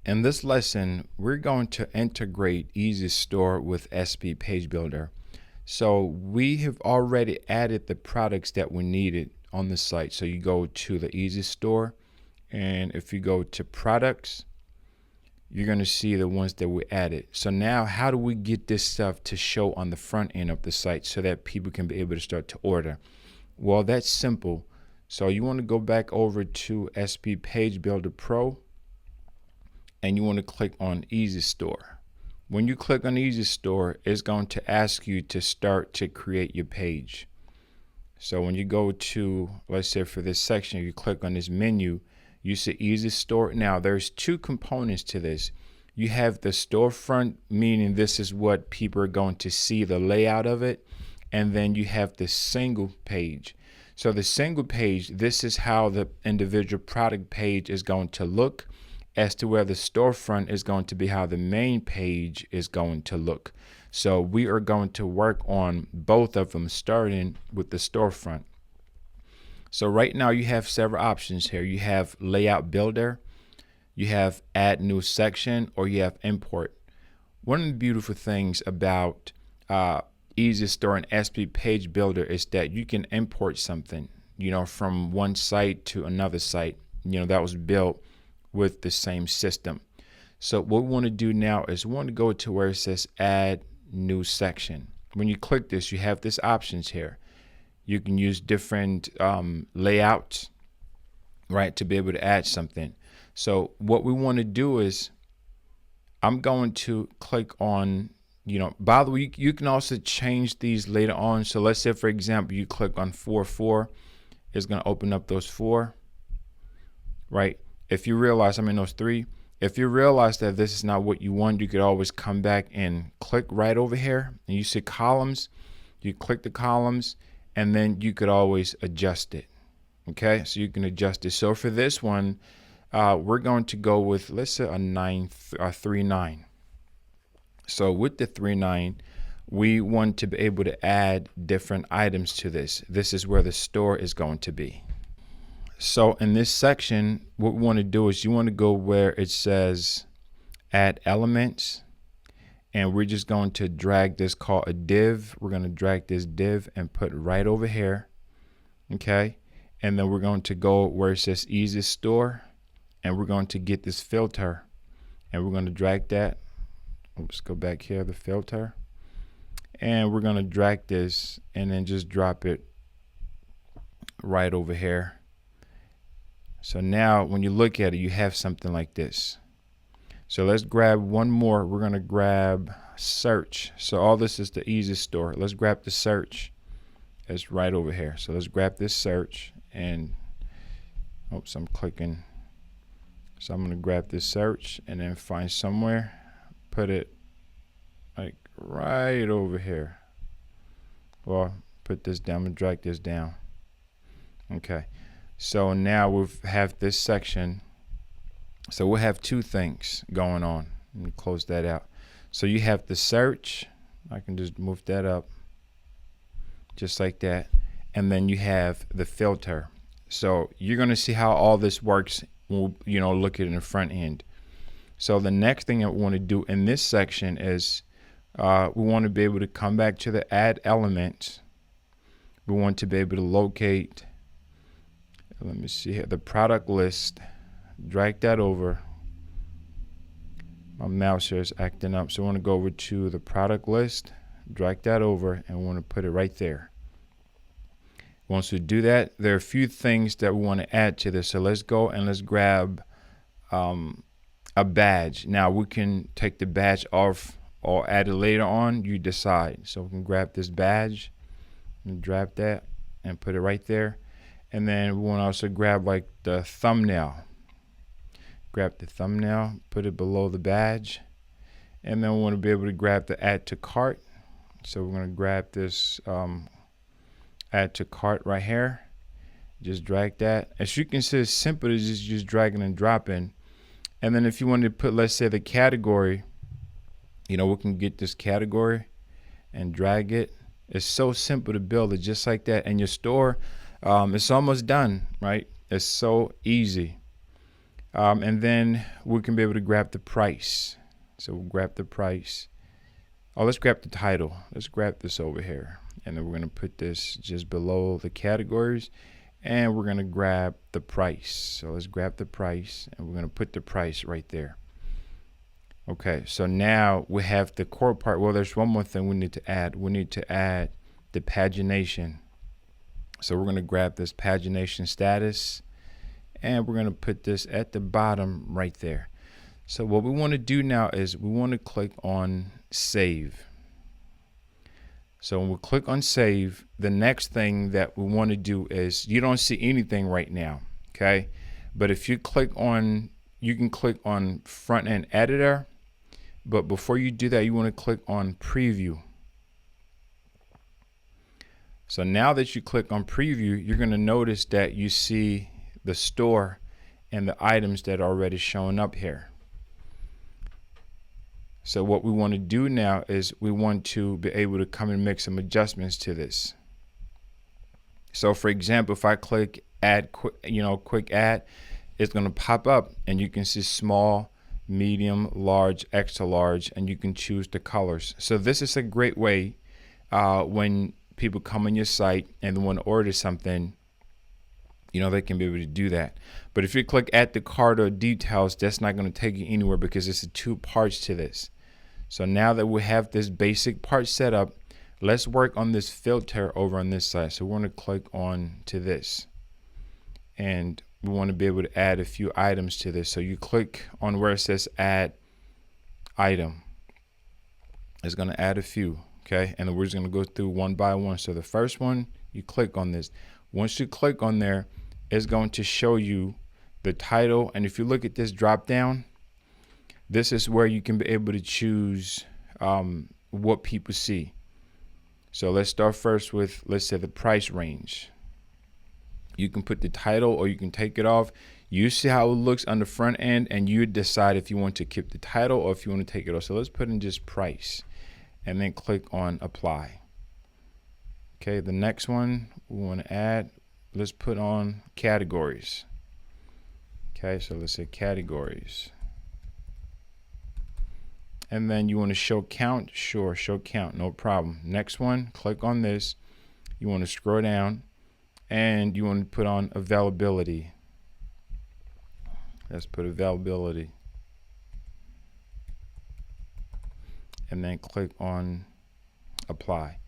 In this lesson, we're going to integrate EasyStore with SP Page Builder. So we have already added the products that we needed on the site. So you go to the EasyStore, and if you go to products, you're going to see the ones that we added. So now how do we get this stuff to show on the front end of the site so that people can be able to start to order? Well, that's simple. So you want to go back over to SP Page Builder Pro, and you want to click on EasyStore. When you click on EasyStore, it's going to ask you to start to create your page. So when you go to, let's say for this section, you click on this menu, you see EasyStore. Now there's two components to this. You have the storefront, meaning this is what people are going to see, the layout of it. And then you have the single page. So the single page, this is how the individual product page is going to look, as to where the storefront is going to be how the main page is going to look. So we are going to work on both of them, starting with the storefront. So right now you have several options here. You have layout builder, you have add new section, or you have import. One of the beautiful things about EasyStore and SP Page Builder is that you can import something, from one site to another site, that was built with the same system. So what we want to do now is we want to go to where it says add new section. When you click this, you have this options here. You can use different layouts, right, to be able to add something. So what we want to do is I'm going to click on, by the way, you can also change these later on. So let's say, for example, you click on 4, it's going to open up those 4, right? If you realize, those 3, if you realize that this is not what you want, you could always come back and click right over here, and you see columns. You click the columns, and then you could always adjust it. Okay, so you can adjust it. So for this one, we're going to go with, let's say, a 3.9. So with the 3.9, we want to be able to add different items to this. This is where the store is going to be. So in this section, what we want to do is you want to go where it says add elements, and we're just going to drag this called a div. We're going to drag this div and put it right over here. Okay. And then we're going to go where it says EasyStore, and we're going to get this filter, and we're going to drag that. Let's go back here, the filter, and we're going to drag this and then just drop it right over here. So now when you look at it, you have something like this. So let's grab one more. We're going to grab search. So all this is the EasyStore. Let's grab the search. It's right over here. So let's grab this search, and oops, I'm clicking. So I'm going to grab this search and then find somewhere, put it like right over here. Well, put this down and drag this down. Okay. So now we have this section. So we'll have two things going on. Let me close that out. So you have the search. I can just move that up just like that. And then you have the filter. So you're going to see how all this works when we, look at it in the front end. So the next thing that we want to do in this section is we want to be able to come back to the add elements. We want to be able to locate, let me see here, the product list, drag that over. My mouse here is acting up, so I want to go over to the product list, drag that over, and we want to put it right there. Once we do that, there are a few things that we want to add to this. So let's go and let's grab a badge. Now we can take the badge off or add it later on, you decide. So we can grab this badge and drag that and put it right there. And then we want to also grab like the thumbnail. Grab the thumbnail, put it below the badge. And then we want to be able to grab the add to cart. So we're going to grab this add to cart right here. Just drag that. As you can see, it's simple as just dragging and dropping. And then if you wanted to put, let's say, the category, we can get this category and drag it. It's so simple to build it just like that. And your store, it's almost done, right? It's so easy. And then we can be able to grab the price. So we'll grab the price. Oh, let's grab the title. Let's grab this over here. And then we're going to put this just below the categories. And we're going to grab the price. So let's grab the price. And we're going to put the price right there. Okay, so now we have the core part. Well, there's one more thing we need to add. We need to add the pagination. So we're going to grab this pagination status. And we're going to put this at the bottom right there. So what we want to do now is we want to click on save. So when we click on save, the next thing that we want to do is, you don't see anything right now, okay? But if you click on, you can click on front end editor, but before you do that, you want to click on preview. So now that you click on preview, you're going to notice that you see the store and the items that are already showing up here. So what we want to do now is we want to be able to come and make some adjustments to this. So for example, if I click add quick add, it's going to pop up and you can see small, medium, large, extra large, and you can choose the colors. So this is a great way when people come on your site and they want to order something, they can be able to do that. But if you click add to cart or details, that's not going to take you anywhere because it's two parts to this. So now that we have this basic part set up, let's work on this filter over on this side. So we're going to click on to this. And we want to be able to add a few items to this. So you click on where it says add item. It's going to add a few, okay? And we're just going to go through one by one. So the first one, you click on this. Once you click on there, it's going to show you the title. And if you look at this drop down, this is where you can be able to choose what people see. So let's start first with, let's say, the price range. You can put the title or you can take it off. You see how it looks on the front end and you decide if you want to keep the title or if you want to take it off. So let's put in just price and then click on apply. Okay, the next one we want to add, let's put on categories. Okay, so let's say categories. And then you want to show count. Sure, show count, no problem. Next one, click on this. You want to scroll down and you want to put on availability. Let's put availability. And then click on apply.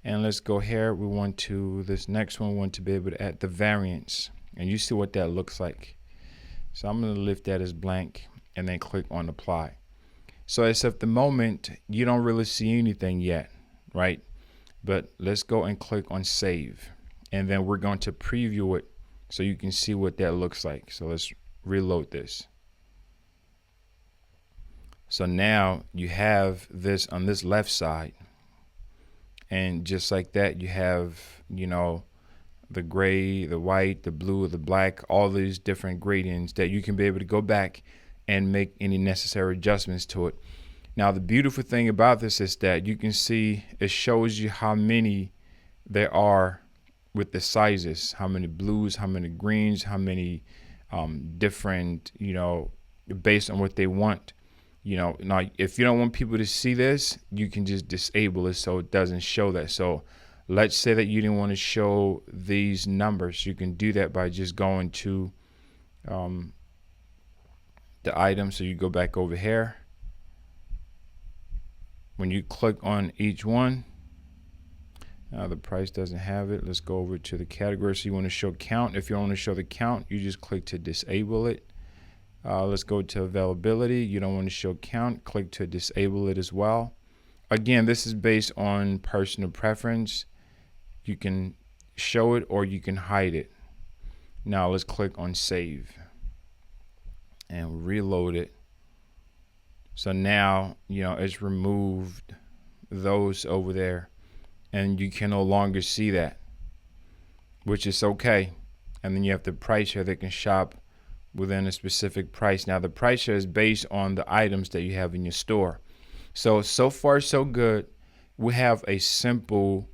And let's go here. We want to, this next one, we want to be able to add the variance. And you see what that looks like. So I'm going to leave that as blank and then click on apply. So as of the moment, you don't really see anything yet, right? But let's go and click on save. And then we're going to preview it so you can see what that looks like. So let's reload this. So now you have this on this left side. And just like that, you have, the gray, the white, the blue, the black, all these different gradients that you can be able to go back and make any necessary adjustments to it. Now, the beautiful thing about this is that you can see it shows you how many there are with the sizes, how many blues, how many greens, how many different, based on what they want. Now if you don't want people to see this, you can just disable it so it doesn't show that. So let's say that you didn't want to show these numbers. You can do that by just going to the item. So you go back over here. When you click on each one, the price doesn't have it. Let's go over to the category. So you want to show count. If you want to show the count, you just click to disable it. Let's go to availability. You don't want to show count. Click to disable it as well. Again, this is based on personal preference. You can show it or you can hide it. Now let's click on save and reload it. So now, it's removed those over there and you can no longer see that, which is okay. And then you have the price here. They can shop within a specific price. Now the price here is based on the items that you have in your store. So far so good. We have a simple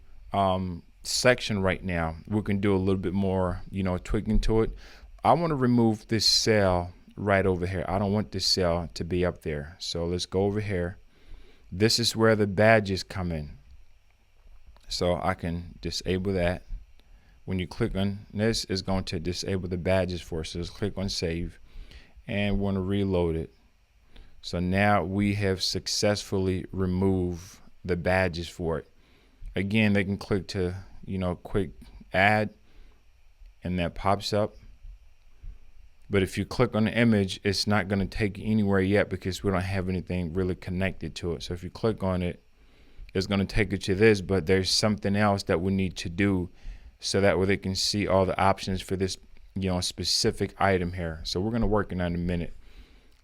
section right now. We can do a little bit more, tweaking to it. I want to remove this cell right over here. I don't want this cell to be up there. So let's go over here. This is where the badges come in. So I can disable that. When you click on this, it's going to disable the badges for us. So let's click on save, and we want to reload it. So now we have successfully removed the badges for it. Again, they can click to, quick add, and that pops up. But if you click on the image, it's not going to take you anywhere yet because we don't have anything really connected to it. So if you click on it, it's going to take you to this, but there's something else that we need to do so that way they can see all the options for this, specific item here. So we're going to work on that in a minute.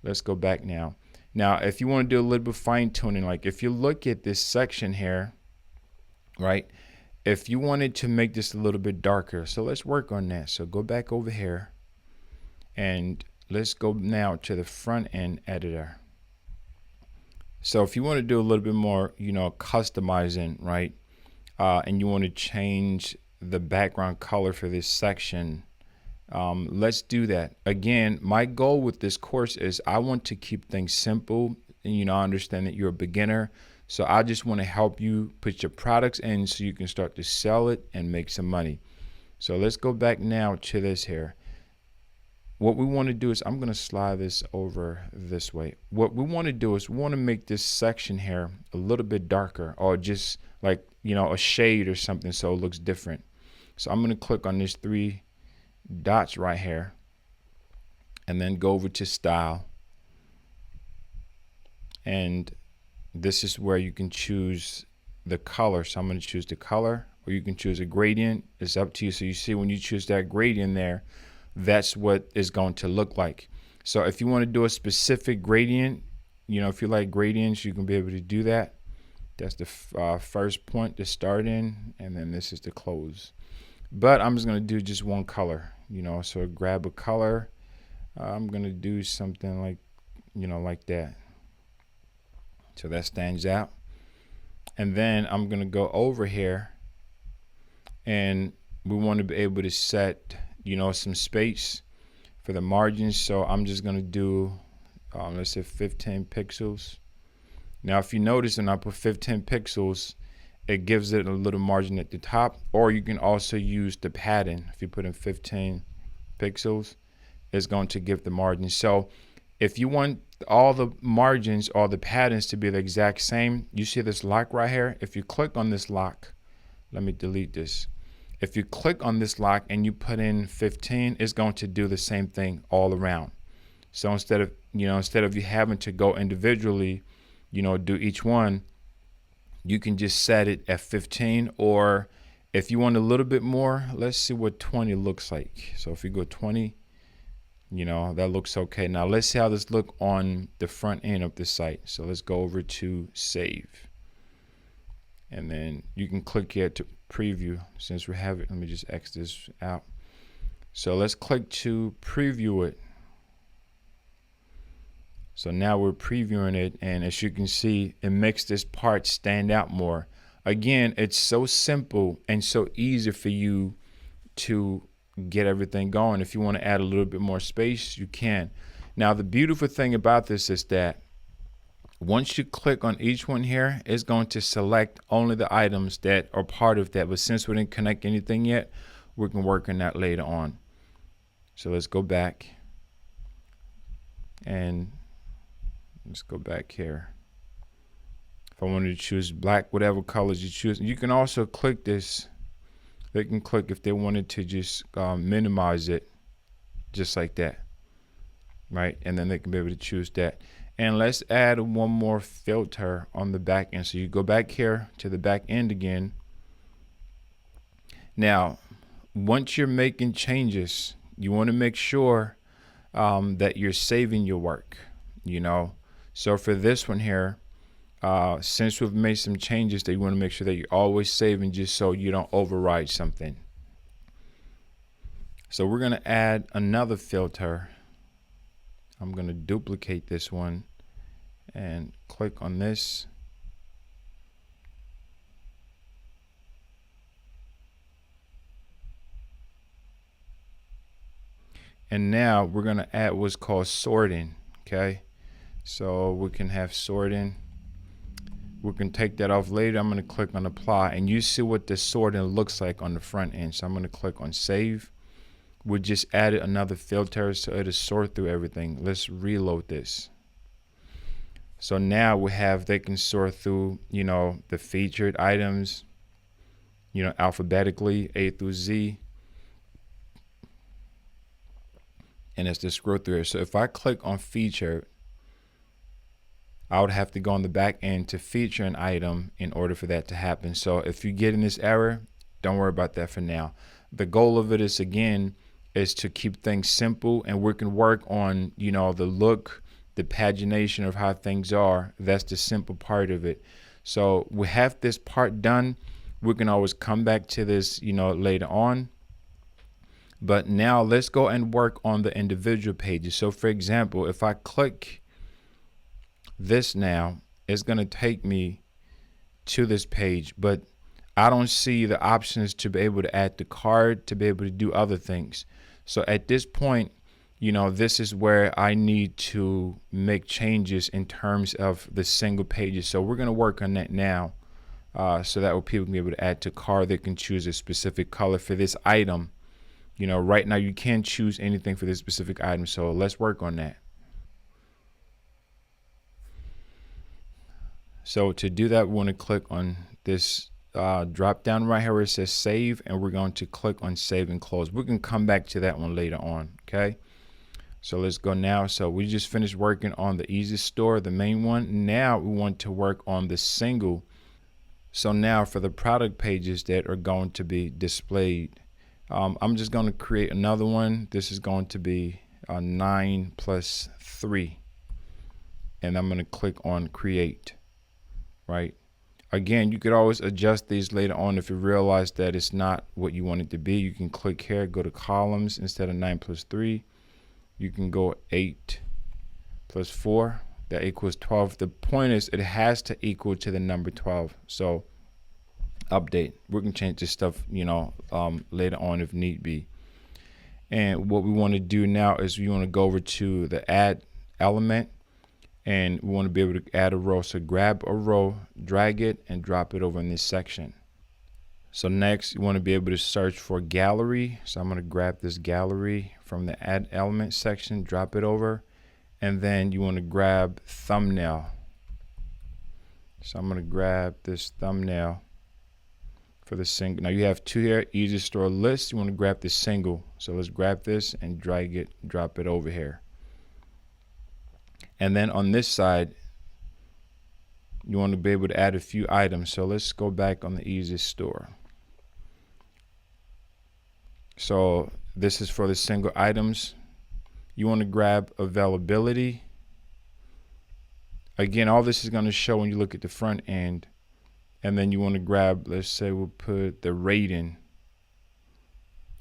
Let's go back now. Now, if you want to do a little bit of fine tuning, like if you look at this section here, right? If you wanted to make this a little bit darker, so let's work on that. So go back over here and let's go now to the front end editor. So if you want to do a little bit more, customizing, right? And you want to change the background color for this section, let's do that. Again, my goal with this course is I want to keep things simple. And, I understand that you're a beginner. So I just want to help you put your products in so you can start to sell it and make some money. So let's go back now to this here. What we want to do is I'm going to slide this over this way. What we want to do is we want to make this section here a little bit darker, or just like, a shade or something, so it looks different. So I'm going to click on these 3 dots right here and then go over to style. And this is where you can choose the color. So I'm going to choose the color, or you can choose a gradient. It's up to you. So you see when you choose that gradient there, that's what it's going to look like. So if you want to do a specific gradient, if you like gradients, you can be able to do that. That's the first point to start in, and then this is to close. But I'm just going to do just one color, so grab a color. I'm going to do something like, like that. So that stands out. And then I'm going to go over here, and we want to be able to set some space for the margins. So I'm just going to do, let's say 15 pixels. Now, if you notice, when I put 15 pixels, it gives it a little margin at the top, or you can also use the padding. If you put in 15 pixels, it's going to give the margin. So if you want all the margins or the patterns to be the exact same, you see this lock right here. If you click on this lock, let me delete this. If you click on this lock and you put in 15, it's going to do the same thing all around. So instead of you having to go individually, do each one, you can just set it at 15. Or if you want a little bit more, let's see what 20 looks like. So if you go 20, that looks okay. Now let's see how this look on the front end of the site. So let's go over to save. And then you can click here to preview. Since we have it, let me just X this out. So let's click to preview it. So now we're previewing it, and as you can see, it makes this part stand out more. Again, it's so simple and so easy for you to get everything going. If you want to add a little bit more space, you can. Now, the beautiful thing about this is that once you click on each one here, it's going to select only the items that are part of that. But since we didn't connect anything yet, we can work on that later on. So let's go back, and let's go back here. If I wanted to choose black, whatever colors you choose, you can also click this. They can click if they wanted to just minimize it, just like that, right? And then they can be able to choose that. And let's add one more filter on the back end. So you go back here to the back end again. Now, once you're making changes, you want to make sure that you're saving your work, So for this one here, since we've made some changes, that you want to make sure that you're always saving, just so you don't override something. So we're going to add another filter. I'm going to duplicate this one and click on this. And now we're going to add what's called sorting. Okay, so we can have sorting. We can take that off later. I'm going to click on apply, and you see what the sorting looks like on the front end. So I'm going to click on save. We just added another filter so it'll sort through everything. Let's reload this. So now we have, they can sort through, the featured items, alphabetically A through Z. And it's the scroll through here. So if I click on featured, I would have to go on the back end to feature an item in order for that to happen. So if you get in this error, don't worry about that for now. The goal of it is, again, is to keep things simple, and we can work on, the look, the pagination of how things are. That's the simple part of it. So we have this part done. We can always come back to this, later on. But now let's go and work on the individual pages. So for example, if I click this now, it's going to take me to this page, but I don't see the options to be able to add the card, to be able to do other things. So at this point, this is where I need to make changes in terms of the single pages. So we're going to work on that now, so that way people can be able to add to cart. They can choose a specific color for this item. Right now you can't choose anything for this specific item. So let's work on that. So to do that, we want to click on this drop down right here where it says save, and we're going to click on save and close. We can come back to that one later on. Okay, so let's go now. So we just finished working on the EasyStore, the main one. Now we want to work on the single. So now for the product pages that are going to be displayed, I'm just going to create another one. This is going to be 9 plus 3, and I'm going to click on create. Right. Again, you could always adjust these later on if you realize that it's not what you want it to be. You can click here, go to columns. Instead of 9 plus 3, you can go 8 plus 4. That equals 12. The point is, it has to equal to the number 12. So update. We can change this stuff, later on if need be. And what we want to do now is we want to go over to the add element. And we want to be able to add a row. So grab a row, drag it, and drop it over in this section. So next, you want to be able to search for gallery. So I'm going to grab this gallery from the add element section, drop it over. And then you want to grab thumbnail. So I'm going to grab this thumbnail for the single. Now you have two here, EasyStore list. You want to grab the single. So let's grab this and drag it, drop it over here. And then on this side, you want to be able to add a few items. So let's go back on the EasyStore. So this is for the single items. You want to grab availability. Again, all this is going to show when you look at the front end. And then you want to grab, let's say we'll put the rating.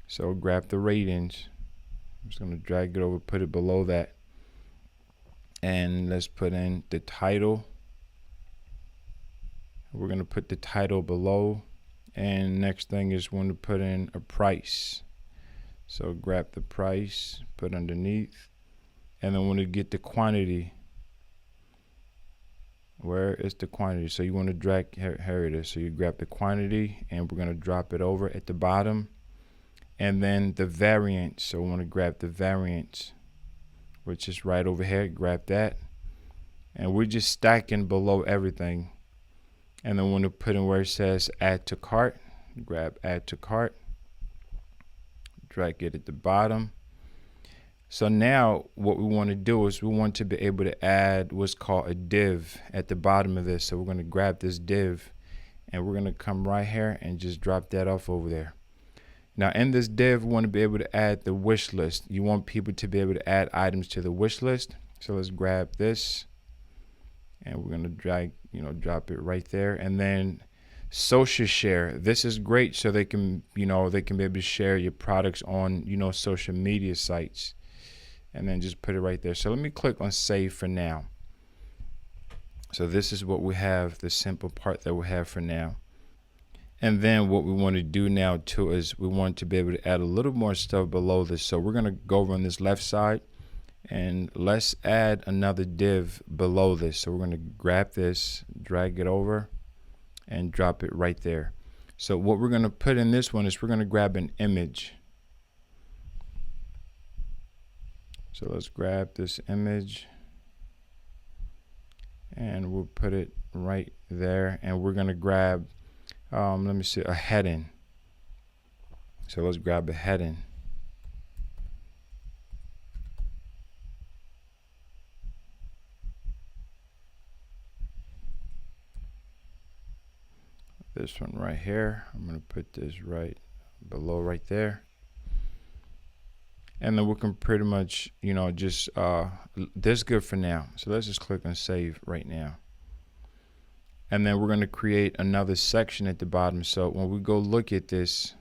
So grab the ratings. I'm just going to drag it over, put it below that. And let's put in the title. We're going to put the title below. And next thing is we want to put in a price. So grab the price, put underneath. And then want to get the quantity. Where is the quantity? So you want to drag, here it is. So you grab the quantity and we're going to drop it over at the bottom. And then the variance. So we want to grab the variance, which is right over here. Grab that. And we're just stacking below everything. And then want to put in where it says add to cart. Grab add to cart. Drag it at the bottom. So now what we want to do is we want to be able to add what's called a div at the bottom of this. So we're going to grab this div and we're going to come right here and just drop that off over there. Now in this div, we want to be able to add the wish list. You want people to be able to add items to the wish list. So let's grab this and we're going to drag, drop it right there. And then social share. This is great so they can, they can be able to share your products on, social media sites. And then just put it right there. So let me click on save for now. So this is what we have, the simple part that we have for now. And then what we want to do now too is we want to be able to add a little more stuff below this. So we're going to go over on this left side and let's add another div below this. So we're going to grab this, drag it over and drop it right there. So what we're going to put in this one is we're going to grab an image. So let's grab this image and we'll put it right there, and we're going to grab let me see, a heading. So let's grab a heading. This one right here, I'm going to put this right below right there. And then we can pretty much, you know, just this is good for now. So let's just click on save right now. And then we're going to create another section at the bottom. So when we go look at this,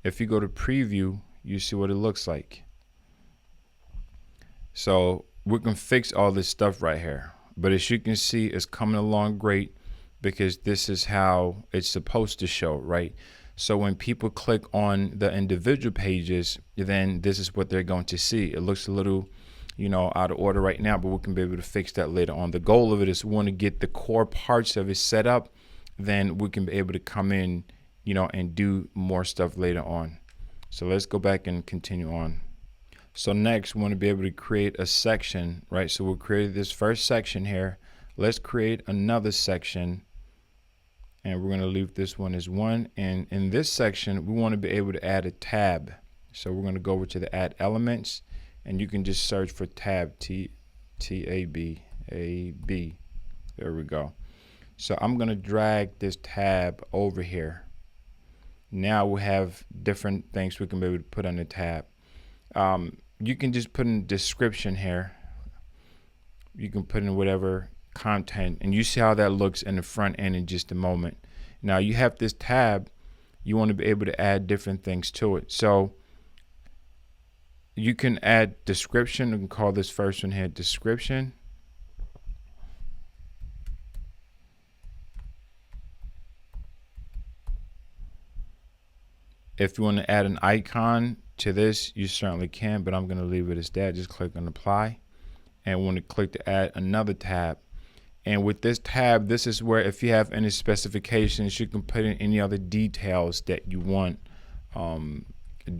if you go to preview, you see what it looks like. So we can fix all this stuff right here. But as you can see, it's coming along great because this is how it's supposed to show, right? So when people click on the individual pages, then this is what they're going to see. It looks a little, you know, out of order right now, but we can be able to fix that later on. The goal of it is we want to get the core parts of it set up, then we can be able to come in, you know, and do more stuff later on. So let's go back and continue on. So next we want to be able to create a section, right? So we'll create this first section here. Let's create another section, and we're going to leave this one as 1. And in this section, we want to be able to add a tab. So we're going to go over to the add elements, and you can just search for tab, T-A-B. There we go. So I'm going to drag this tab over here. Now we have different things we can be able to put on the tab. You can just put in description here. You can put in whatever content, and you see how that looks in the front end in just a moment. Now you have this tab, you want to be able to add different things to it. So you can add description. We can call this first one here description. If you want to add an icon to this, you certainly can, but I'm going to leave it as that. Just click on apply, and want to click to add another tab. And with this tab, this is where if you have any specifications, you can put in any other details that you want,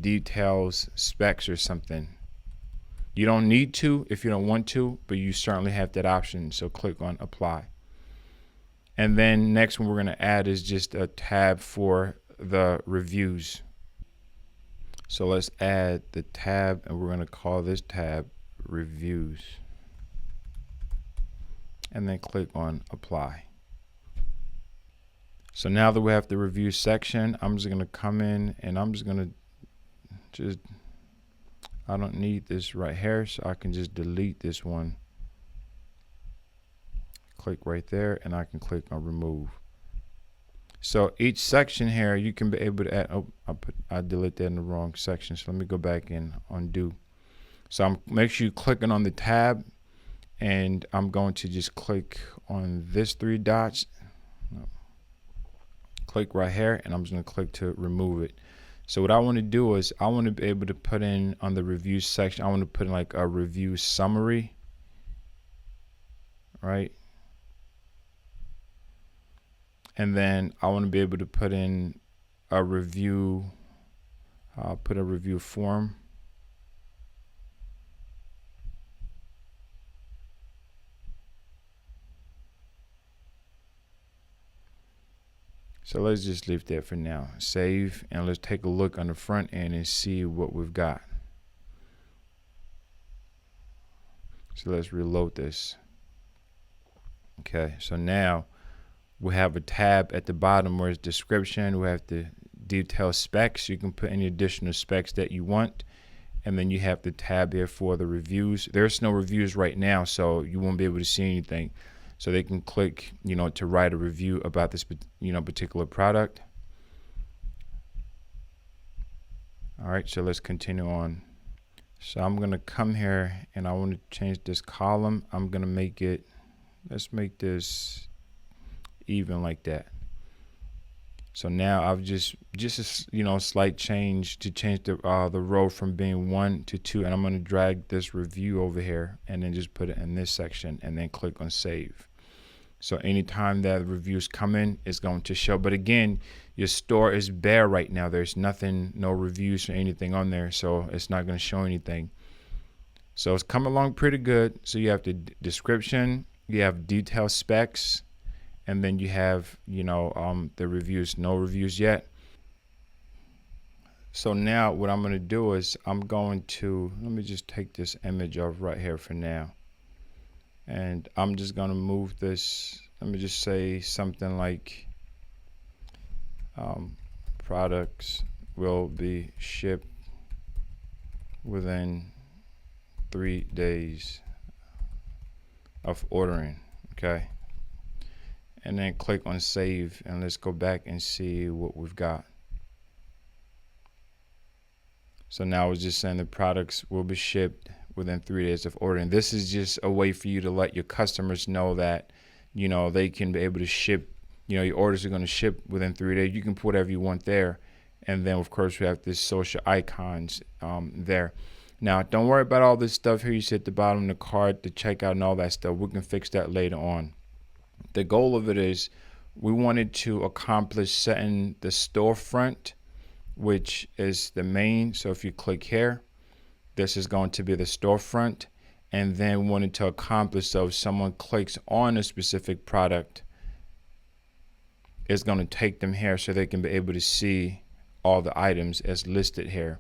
details, specs or something. You don't need to if you don't want to, but you certainly have that option. So click on apply. And then next one we're going to add is just a tab for the reviews. So let's add the tab, and we're going to call this tab reviews. And then click on apply. So now that we have the review section, I'm just going to come in and I'm just going to I don't need this right here, so I can just delete this one. Click right there, and I can click on remove. So each section here, you can be able to add, oh, I deleted that in the wrong section. So let me go back and undo. So make sure you're clicking on the tab, and I'm going to just click on this 3 dots. Click right here, and I'm just going to click to remove it. So what I want to do is I want to be able to put in on the review section, I want to put in like a review summary, right? And then I want to be able to put in a review, put a review form. So let's just leave that for now. Save, and let's take a look on the front end and see what we've got. So let's reload this. Okay, so now we have a tab at the bottom where it's description. We have the detailed specs. You can put any additional specs that you want. And then you have the tab here for the reviews. There's no reviews right now, so you won't be able to see anything. So they can click, to write a review about this, particular product. All right, so let's continue on. So I'm going to come here and I want to change this column. I'm going to make it, let's make this even like that. So now I've just a slight change to change the row from being 1 to 2, and I'm going to drag this review over here and then just put it in this section and then click on save. So anytime that reviews come in, it's going to show. But again, your store is bare right now. There's nothing, no reviews or anything on there, so it's not going to show anything. So it's come along pretty good. So you have the description, you have detailed specs, and then you have the reviews. No reviews yet. So now what I'm going to do is I'm going to, let me just take this image off right here for now, and I'm just going to move this. Let me just say something like products will be shipped within 3 days of ordering. Okay, and then click on save, and let's go back and see what we've got. So now it's just saying the products will be shipped within 3 days of ordering. This is just a way for you to let your customers know that they can be able to ship, your orders are going to ship within 3 days. You can put whatever you want there, and then of course we have this social icons there. Now, don't worry about all this stuff here you see at the bottom, the cart, the checkout, and all that stuff. We can fix that later on. The goal of it is we wanted to accomplish setting the storefront, which is the main. So if you click here, this is going to be the storefront. And then we wanted to accomplish, so if someone clicks on a specific product, it's going to take them here so they can be able to see all the items as listed here.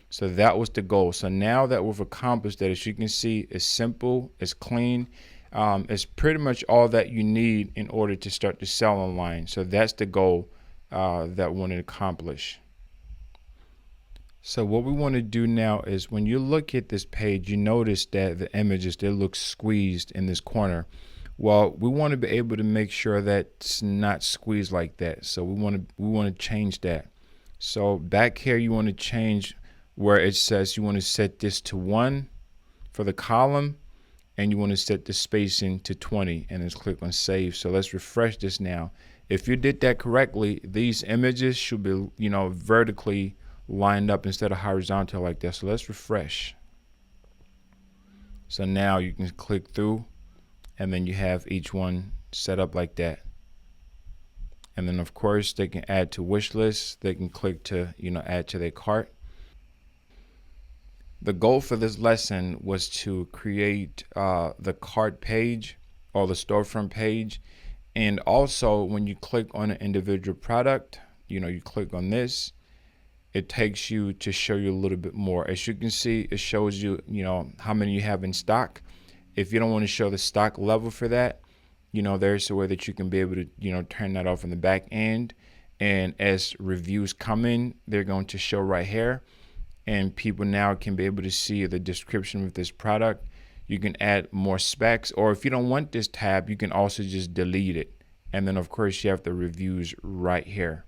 So that was the goal. So now that we've accomplished that, as you can see, it's simple, it's clean. It's pretty much all that you need in order to start to sell online. So that's the goal that we want to accomplish. So what we want to do now is when you look at this page, you notice that the images, they look squeezed in this corner. Well, we want to be able to make sure that it's not squeezed like that. So we want to change that. So back here, you want to change where it says you want to set this to 1 for the column, and you want to set the spacing to 20, and let's click on save. So let's refresh this now. If you did that correctly, these images should be vertically lined up instead of horizontal like that. So let's refresh. So now you can click through, and then you have each one set up like that. And then of course they can add to wish list. They can click to add to their cart. The goal for this lesson was to create the cart page or the storefront page. And also when you click on an individual product, you click on this, it takes you to show you a little bit more. As you can see, it shows you, how many you have in stock. If you don't want to show the stock level for that, there's a way that you can be able to, turn that off in the back end. And as reviews come in, they're going to show right here. And people now can be able to see the description of this product. You can add more specs, or if you don't want this tab, you can also just delete it. And then of course you have the reviews right here.